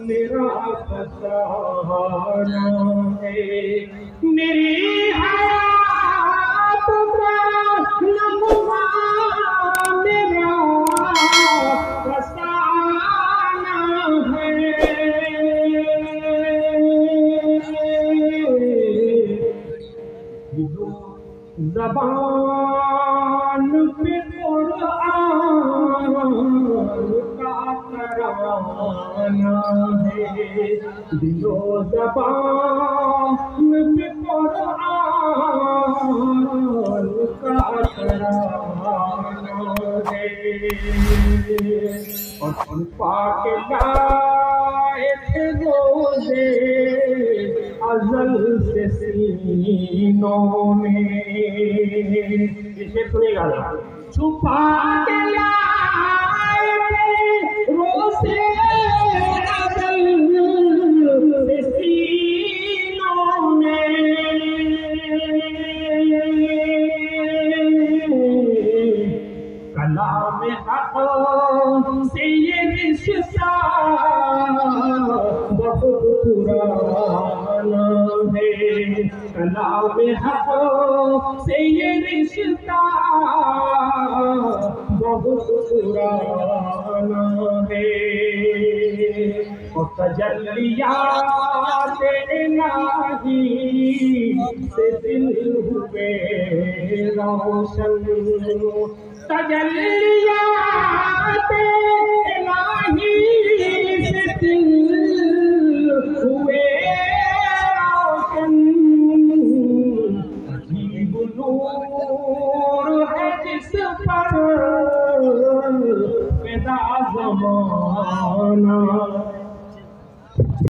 میرا فسانہ ہے میری حیات کا نغمہ میرا فسانہ ہے زبان پہ قرآن کا ترانہ ہے دل و زبان پہ قرآن کا ترانہ ہے اور پاک لائے تھے روزے ازل سے سینوں میں اسے سنے گا چھپا کے لائے روزے ازل سے سینوں میں کلام حق سے یہ رشتہ بہت پرانا ہے کلام حق سے یہ رشتہ بہت پرانا ہے اور تجلیات الہی سے دل ہوئے روشن تجلیات الہی سے دل ہوئے روشن عجیب نور ہے جس پر فدا زمانہ